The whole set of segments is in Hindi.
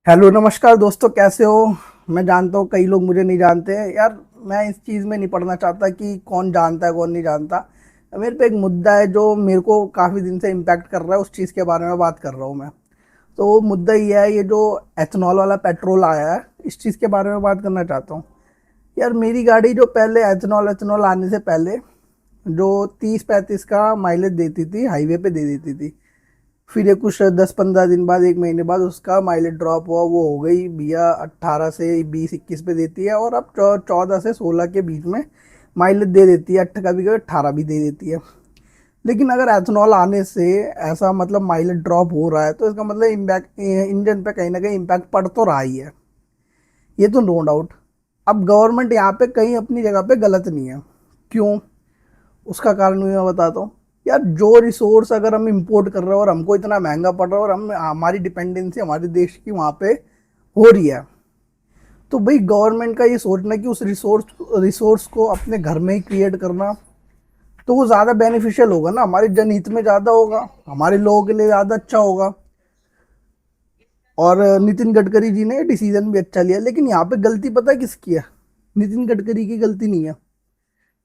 हेलो नमस्कार दोस्तों, कैसे हो। मैं जानता हूँ कई लोग मुझे नहीं जानते हैं यार। मैं इस चीज़ में नहीं पढ़ना चाहता कि कौन जानता है कौन नहीं जानता। मेरे पे एक मुद्दा है जो मेरे को काफ़ी दिन से इम्पैक्ट कर रहा है, उस चीज़ के बारे में बात कर रहा हूँ मैं। तो वो मुद्दा ये है, ये जो एथनॉल वाला पेट्रोल आया है, इस चीज़ के बारे में बात करना चाहता हूँ। यार मेरी गाड़ी जो पहले एथनॉल एथनॉल आने से पहले जो 30-35 का माइलेज देती थी, हाईवे पे दे देती थी। फिर ये कुछ 10-15 दिन बाद, एक महीने बाद उसका माइलेज ड्रॉप हुआ, वो हो गई भैया 18 से 20-21 पे देती है, और अब 14 से 16 के बीच में माइलेज दे देती है। 8 का भी, 18 भी दे देती है। लेकिन अगर एथनॉल आने से ऐसा मतलब माइलेज ड्रॉप हो रहा है, तो इसका मतलब इम्पैक्ट इंजन पे कहीं ना कहीं इम्पैक्ट पड़ तो रहा ही है, ये तो नो डाउट। अब गवर्नमेंट यहाँ पे कहीं अपनी जगह पे गलत नहीं है। क्यों? उसका कारण भी मैं बताता हूँ। यार जो रिसोर्स अगर हम इंपोर्ट कर रहे हैं और हमको इतना महंगा पड़ रहा है, और हम हमारी डिपेंडेंसी हमारे देश की वहाँ पे हो रही है, तो भाई गवर्नमेंट का ये सोचना कि उस रिसोर्स को अपने घर में ही क्रिएट करना, तो वो ज़्यादा बेनिफिशियल होगा ना, हमारे जनहित में ज़्यादा होगा, हमारे लोगों के लिए ज़्यादा अच्छा होगा। और नितिन गडकरी जी ने डिसीजन भी अच्छा लिया। लेकिन यहाँ पे गलती पता है किसकी है? नितिन गडकरी की गलती नहीं है।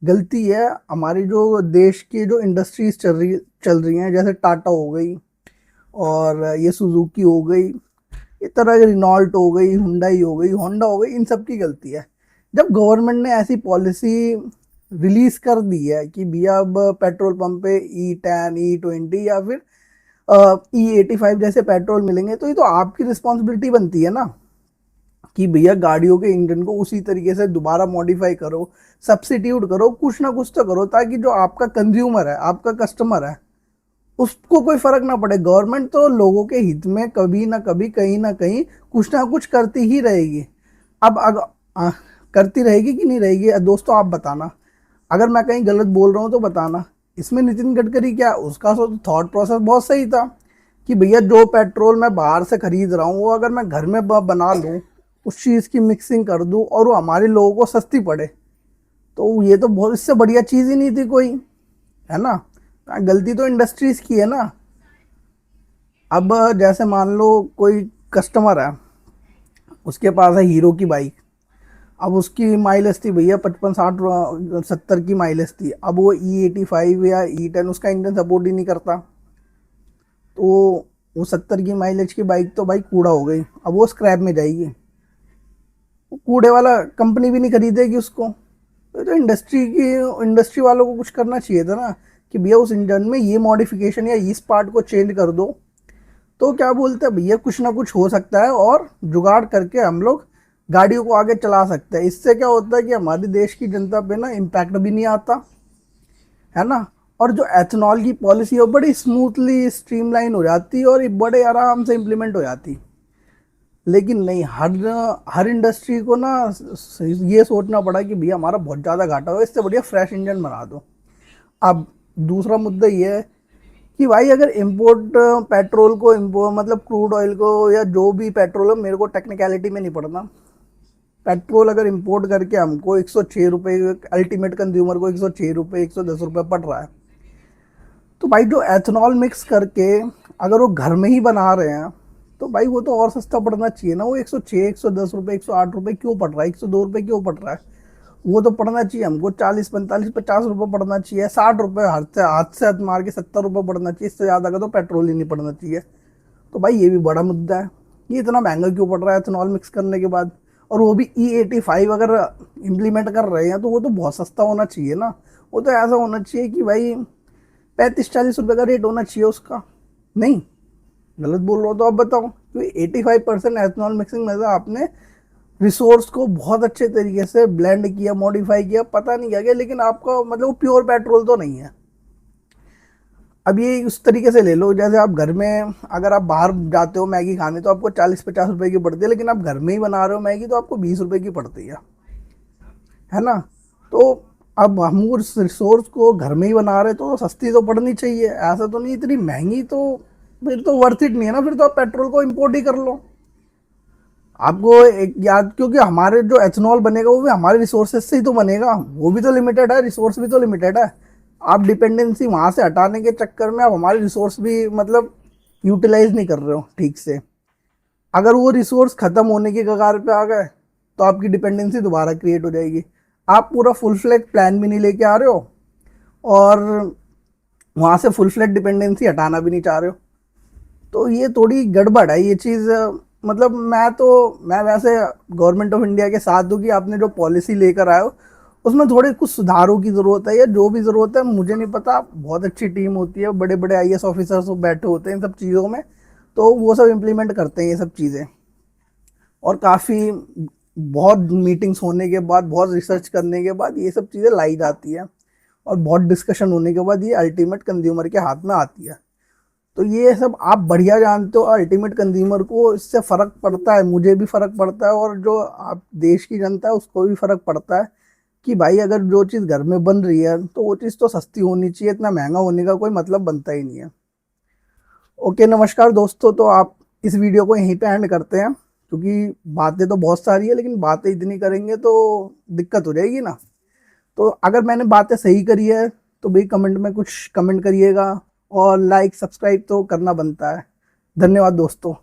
गलती है हमारी जो देश की जो इंडस्ट्रीज चल रही हैं, जैसे टाटा हो गई, और ये सुजुकी हो गई, इस तरह की रिनॉल्ट हो गई, हुंडई हो गई, होंडा हो गई, इन सब की गलती है। जब गवर्नमेंट ने ऐसी पॉलिसी रिलीज कर दी है कि भैया अब पेट्रोल पंप पे E10 E20 या फिर E85 जैसे पेट्रोल मिलेंगे, तो ये तो आपकी रिस्पॉन्सिबिलिटी बनती है ना, कि भैया गाड़ियों के इंजन को उसी तरीके से दोबारा मॉडिफाई करो, सब्सिट्यूट करो, कुछ ना कुछ तो करो, ताकि जो आपका कंज्यूमर है, आपका कस्टमर है, उसको कोई फर्क ना पड़े। गवर्नमेंट तो लोगों के हित में कभी ना कभी, कहीं ना कुछ करती ही रहेगी। अब करती रहेगी कि नहीं रहेगी, दोस्तों आप बताना। अगर मैं कहीं गलत बोल रहा हूँ तो बताना। इसमें नितिन गडकरी क्या, उसका थॉट प्रोसेस बहुत सही था कि भैया जो पेट्रोल मैं बाहर से खरीद रहा हूँ, वो अगर मैं घर में बना लूँ, उस चीज़ की मिक्सिंग कर दूँ, और वो हमारे लोगों को सस्ती पड़े, तो ये तो बहुत, इससे बढ़िया चीज़ ही नहीं थी कोई, है ना। गलती तो इंडस्ट्रीज की है ना। अब जैसे मान लो कोई कस्टमर है, उसके पास है हीरो की बाइक। अब उसकी माइलेज थी भैया 55-60-70 की माइलेज थी। अब वो E85 या E10 उसका इंजन सपोर्ट ही नहीं करता, तो वो 70 की माइलेज की बाइक तो भाई कूड़ा हो गई, अब वो स्क्रैप में जाएगी। वो कूड़े वाला कंपनी भी नहीं खरीदेगी उसको। तो इंडस्ट्री वालों को कुछ करना चाहिए था ना, कि भैया उस इंजन में ये मॉडिफिकेशन या इस पार्ट को चेंज कर दो, तो क्या बोलते हैं भैया, कुछ ना कुछ हो सकता है, और जुगाड़ करके हम लोग गाड़ियों को आगे चला सकते हैं। इससे क्या होता है कि हमारे देश की जनता पे ना इम्पैक्ट भी नहीं आता, है ना। और जो एथनॉल की पॉलिसी है वो बड़ी स्मूथली स्ट्रीमलाइन हो जाती है, और ये बड़े आराम से इम्प्लीमेंट हो जाती। लेकिन नहीं, हर हर इंडस्ट्री को ना ये सोचना पड़ा कि भैया हमारा बहुत ज़्यादा घाटा हो, इससे बढ़िया फ्रेश इंजन बना दो। अब दूसरा मुद्दा ये है कि भाई अगर इम्पोर्ट पेट्रोल को, इम्पोर्ट मतलब क्रूड ऑयल को, या जो भी पेट्रोल है, मेरे को टेक्निकलिटी में नहीं पड़ना। पेट्रोल अगर इंपोर्ट करके हमको 106 रुपये, अल्टीमेट कंज्यूमर को 106 रुपये, 110 रुपये पड़ रहा है, तो भाई जो एथनॉल मिक्स करके अगर वो घर में ही बना रहे हैं, तो भाई वो तो और सस्ता पड़ना चाहिए ना। वो 106, 110 रुपये, 108 रुपये क्यों पड़ रहा है, 102 रुपये क्यों पड़ रहा है? वो तो पड़ना चाहिए हमको 40-45-50 रुपये पड़ना चाहिए, 60 रुपये हाथ से हाथ मार के 70 रुपये पड़ना चाहिए। इससे ज़्यादा का तो पेट्रोल ही नहीं पड़ना चाहिए। तो भाई ये भी बड़ा मुद्दा है, ये इतना महंगा क्यों पड़ रहा है एथनॉल मिक्स करने के बाद? और वो भी E85 अगर इम्प्लीमेंट कर रहे हैं, तो वो तो बहुत सस्ता होना चाहिए ना। वो तो ऐसा होना चाहिए कि भाई 35-40 रुपये का रेट होना चाहिए उसका। नहीं, गलत बोल रहा हो तो आप बताओ। क्योंकि 85% एथनॉल मिक्सिंग में से आपने रिसोर्स को बहुत अच्छे तरीके से ब्लेंड किया, मॉडिफाई किया, पता नहीं क्या किया, लेकिन आपका मतलब वो प्योर पेट्रोल तो नहीं है। अब ये उस तरीके से ले लो, जैसे आप घर में अगर आप बाहर जाते हो मैगी खाने, तो आपको 40-50 रुपए की पड़ती है, लेकिन आप घर में ही बना रहे हो मैगी, तो आपको 20 रुपए की पड़ती है ना। तो अब हम उस रिसोर्स को घर में ही बना रहे, तो सस्ती तो पड़नी चाहिए, ऐसा तो नहीं इतनी महंगी। तो फिर तो वर्थ इट नहीं है ना, फिर तो आप पेट्रोल को इम्पोर्ट ही कर लो। आपको एक याद, क्योंकि हमारे जो एथनॉल बनेगा वो भी हमारे रिसोर्सेज से ही तो बनेगा, वो भी तो लिमिटेड है, रिसोर्स भी तो लिमिटेड है। आप डिपेंडेंसी वहां से हटाने के चक्कर में आप हमारे रिसोर्स भी मतलब यूटिलाइज नहीं कर रहे हो ठीक से। अगर वो रिसोर्स खत्म होने के कगार पे आ गए तो आपकी डिपेंडेंसी दोबारा क्रिएट हो जाएगी। आप पूरा फुल फ्लेज प्लान भी नहीं लेके आ रहे हो और वहां से फुल फ्लेज डिपेंडेंसी हटाना भी नहीं चाह रहे हो। तो ये थोड़ी गड़बड़ है ये चीज़। मतलब मैं वैसे गवर्नमेंट ऑफ इंडिया के साथ हूँ कि आपने जो पॉलिसी लेकर आए हो उसमें थोड़े कुछ सुधारों की ज़रूरत है, या जो भी ज़रूरत है मुझे नहीं पता। बहुत अच्छी टीम होती है, बड़े बड़े आईएएस ऑफिसर्स बैठे होते हैं इन सब चीज़ों में, तो वो सब इम्प्लीमेंट करते हैं ये सब चीज़ें। और काफ़ी बहुत मीटिंग्स होने के बाद, बहुत रिसर्च करने के बाद ये सब चीज़ें लाई जाती है, और बहुत डिस्कशन होने के बाद ये अल्टीमेट कंज्यूमर के हाथ में आती है। तो ये सब आप बढ़िया जानते हो, अल्टीमेट कंज्यूमर को इससे फ़र्क पड़ता है, मुझे भी फ़र्क पड़ता है, और जो आप देश की जनता है उसको भी फ़र्क पड़ता है कि भाई अगर जो चीज़ घर में बन रही है तो वो चीज़ तो सस्ती होनी चाहिए, इतना महंगा होने का कोई मतलब बनता ही नहीं है। ओके, नमस्कार दोस्तों। तो आप इस वीडियो को यहीं पे एंड करते हैं, क्योंकि बातें तो बहुत सारी है लेकिन बातें इतनी करेंगे तो दिक्कत हो जाएगी ना। तो अगर मैंने बातें सही करी है तो भाई कमेंट में कुछ कमेंट करिएगा, और लाइक सब्सक्राइब तो करना बनता है। धन्यवाद दोस्तों।